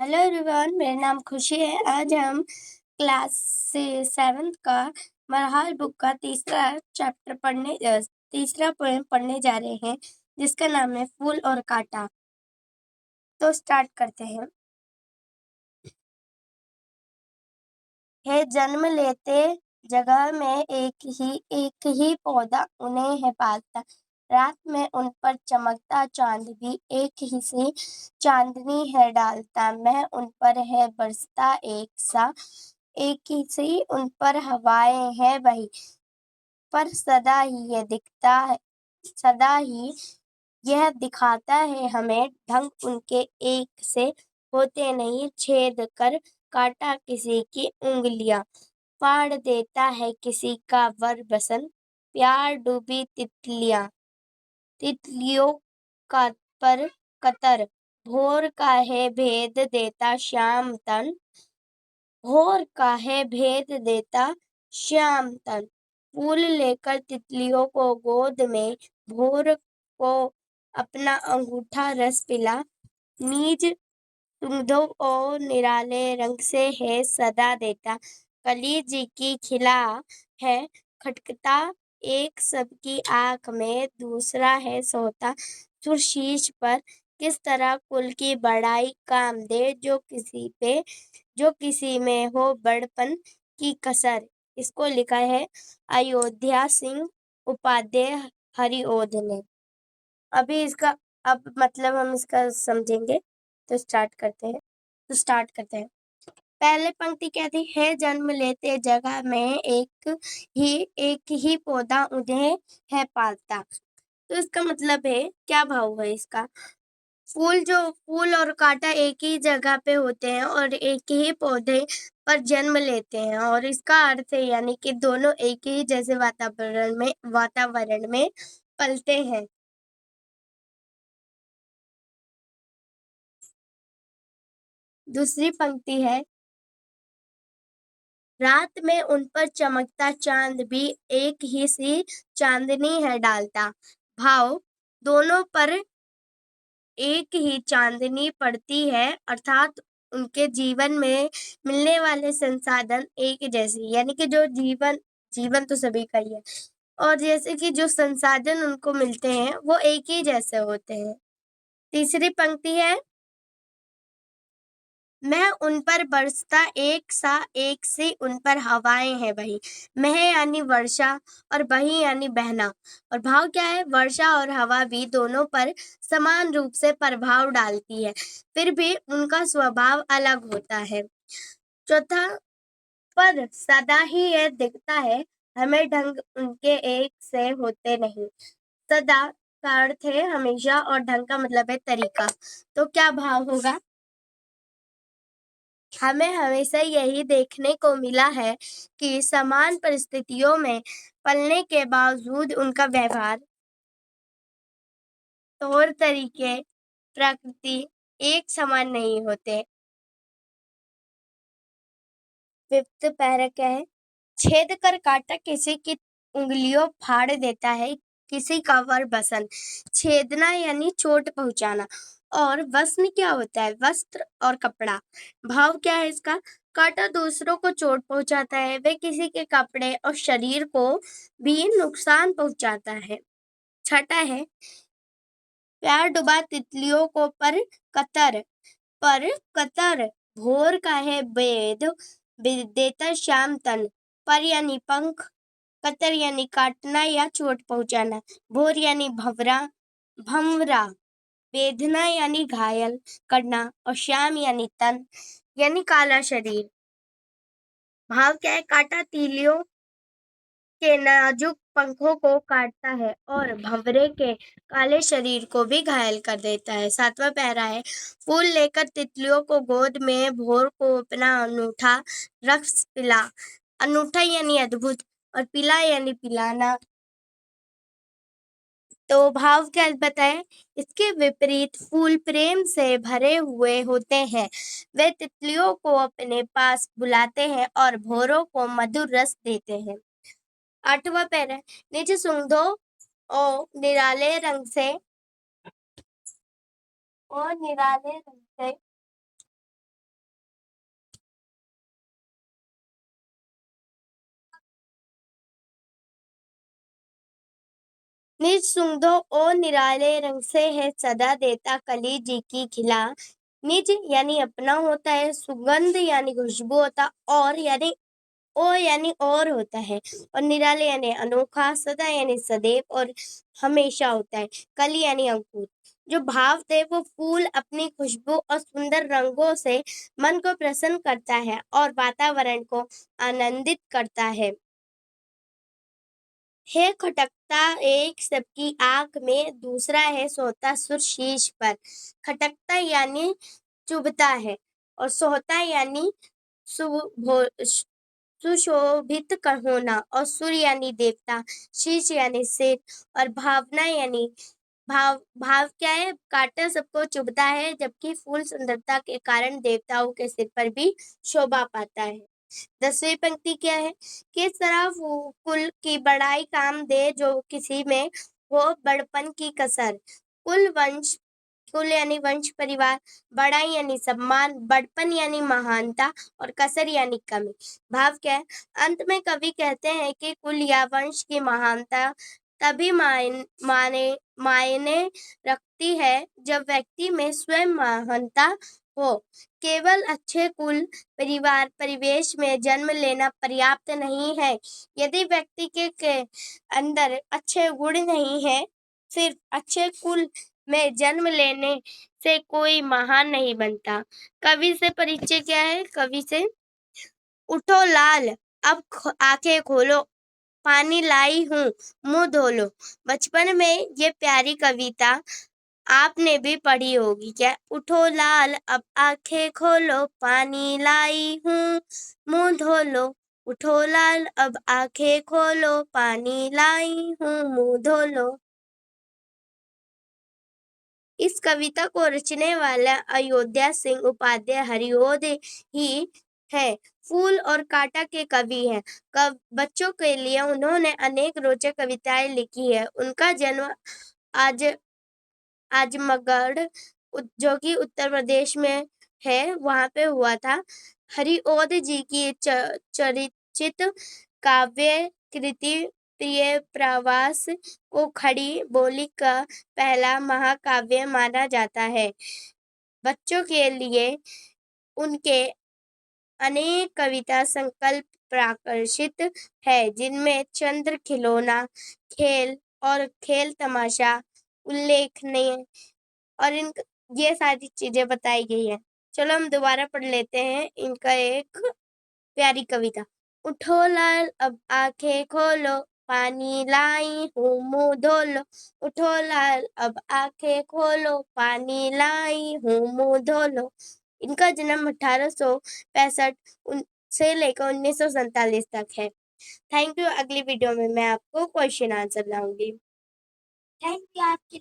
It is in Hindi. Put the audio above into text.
हेलो एवरीवन, मेरा नाम खुशी है। आज हम क्लास 7th का मरहाल बुक का तीसरा पोएम पढ़ने जा रहे हैं, जिसका नाम है फूल और कांटा। तो स्टार्ट करते हैं। है जन्म लेते जगह में एक ही पौधा उन्हें है पालता। रात में उन पर चमकता चांद भी एक ही सी चांदनी है डालता। मैं उन पर है बरसता एक ही सी उन पर हवाएं हैं वही। पर सदा ही यह दिखाता है हमें ढंग उनके एक से होते नहीं। छेद कर काटा किसी की उंगलियां, फाड़ देता है किसी का वर बसन। प्यार डूबी तितलियों का पर कतर, भोर का है भेद देता श्याम तन। भोर का है भेद देता श्याम तन। फूल लेकर तितलियों को गोद में, भोर को अपना अंगूठा रस पिला। नीज सुगंधों और निराले रंग से है सदा देता। कली जी की खिला है खटकता, एक सबकी आंख में दूसरा है सोता। सुशीश पर किस तरह कुल की बड़ाई काम दे, जो किसी में हो बड़पन की कसर। इसको लिखा है अयोध्या सिंह उपाध्याय हरिओध ने। अब मतलब हम इसका समझेंगे। तो स्टार्ट करते हैं। पहले पंक्ति क्या थी? है जन्म लेते जगह में एक ही पौधा उन्हें है पालता। तो इसका मतलब है, क्या भाव है इसका? फूल और कांटा एक ही जगह पे होते हैं और एक ही पौधे पर जन्म लेते हैं, और इसका अर्थ है यानी कि दोनों एक ही जैसे वातावरण में पलते हैं। दूसरी पंक्ति है, रात में उन पर चमकता चांद भी एक ही सी चांदनी है डालता। भाव, दोनों पर एक ही चांदनी पड़ती है, अर्थात उनके जीवन में मिलने वाले संसाधन एक जैसे, यानी कि जो जीवन तो सभी का ही है, और जैसे कि जो संसाधन उनको मिलते हैं वो एक ही जैसे होते हैं। तीसरी पंक्ति है, मैं उन पर बरसता एक सी उन पर हवाएं हैं वही। मह यानी वर्षा और बही यानी बहना। और भाव क्या है? वर्षा और हवा भी दोनों पर समान रूप से प्रभाव डालती है, फिर भी उनका स्वभाव अलग होता है। चौथा, पर सदा ही यह दिखता है हमें ढंग उनके एक से होते नहीं। सदा का अर्थ है हमेशा और ढंग का मतलब है तरीका। तो क्या भाव होगा? हमें हमेशा यही देखने को मिला है कि समान परिस्थितियों में पलने के बावजूद उनका व्यवहार, तौर तरीके, प्रकृति एक समान नहीं होते। फिफ्थ पैरा क्या है? छेद कर काटा किसी की उंगलियों फाड़ देता है किसी का वर बसन। छेदना यानी चोट पहुंचाना, और वसन क्या होता है? वस्त्र और कपड़ा। भाव क्या है इसका? काटा दूसरों को चोट पहुंचाता है, वे किसी के कपड़े और शरीर को भी नुकसान पहुंचाता है। छठा है, प्यार डुबा तितलियों को पर कतर, भोर का है बेद देता श्याम तन। पर यानी पंख, कतर यानी काटना या चोट पहुंचाना, भोर यानी भंवरा, वेदना यानी घायल करना, और श्याम यानी तन यानी काला शरीर। भाव क्या है? काटा तीलियों के नाजुक पंखों को काटता है और भंवरे के काले शरीर को भी घायल कर देता है। सातवां पैरा है, फूल लेकर तितलियों को गोद में, भोर को अपना अनूठा रस पिला। अनूठा यानी अद्भुत और पिला यानी पिलाना। तो भाव क्या बताएं? इसके विपरीत फूल प्रेम से भरे हुए होते हैं, वे तितलियों को अपने पास बुलाते हैं और भोरों को मधुर रस देते हैं। आठवां पैरा, नीचे सुगंधों और निराले रंग से निज सूंघो ओ निराले रंग से है सदा देता कली जी की खिला। निज यानी अपना होता है, सुगंध यानी खुशबू होता, और यानी ओ यानी और होता है, और निराले यानी अनोखा, सदा यानी सदैव और हमेशा होता है, कली यानी अंकुर। जो भाव थे वो फूल अपनी खुशबू और सुंदर रंगों से मन को प्रसन्न करता है और वातावरण को आनंदित करता है। है खटकता एक सबकी आंख में, दूसरा है सोता सुर शीश पर। खटकता यानी चुभता है, और सोता यानी सुशोभित होना, और सूर्य यानी देवता, शीश यानी सिर, और भावना यानी भाव। भाव क्या है? कांटा सबको चुभता है, जबकि फूल सुंदरता के कारण देवताओं के सिर पर भी शोभा पाता है। 10वीं पंक्ति क्या है? किस तरह कुल की बड़ाई काम दे जो किसी में हो बड़पन की कसर। कुल यानी वंश परिवार, बड़ाई यानी सम्मान, बड़पन यानी महानता, और कसर यानी कमी। भाव क्या है? अंत में कवि कहते हैं कि कुल या वंश की महानता तभी मायने रखती है जब व्यक्ति में स्वयं महानता हो। केवल अच्छे कुल परिवार परिवेश में जन्म लेना पर्याप्त नहीं है। यदि व्यक्ति के अंदर अच्छे गुण नहीं है, सिर्फ अच्छे कुल में जन्म लेने से कोई महान नहीं बनता। कवि से परिचय क्या है? कवि से, उठो लाल अब आंखें खोलो, पानी लाई हूँ मुंह धो लो। बचपन में ये प्यारी कविता आपने भी पढ़ी होगी क्या? उठो लाल अब आंखें खोलो, पानी लाई हूँ मुंह धो लो। उठो लाल अब आंखें खोलो, पानी लाई हूँ मुंह धो लो। इस कविता को रचने वाला अयोध्या सिंह उपाध्याय हरिओद ही है। फूल और कांटा के कवि हैं। बच्चों के लिए उन्होंने अनेक रोचक कविताएं लिखी है। उनका जन्म आज आजमगढ़ जो कि उत्तर प्रदेश में है, वहां पे हुआ था। हरिओद जी की चरिचित काव्य कृति प्रिय प्रवास को खड़ी बोली का पहला महाकाव्य माना जाता है। बच्चों के लिए उनके अनेक कविता संकल्प प्रकाशित है, जिनमें चंद्र खिलौना, खेल और खेल तमाशा उल्लेखनीय और ये सारी चीजें बताई गई है। चलो हम दोबारा पढ़ लेते हैं इनका एक प्यारी कविता। उठो लाल अब आंखें खोलो, पानी लाई हूँ मुंह धो लो। उठो लाल अब आंखें खोलो, पानी लाई हूँ मुंह धो लो। इनका जन्म 1865 से लेकर 1947 तक है। Thank you. अगली वीडियो में मैं आपको क्वेश्चन आंसर लाऊंगी। थैंक यू आपकी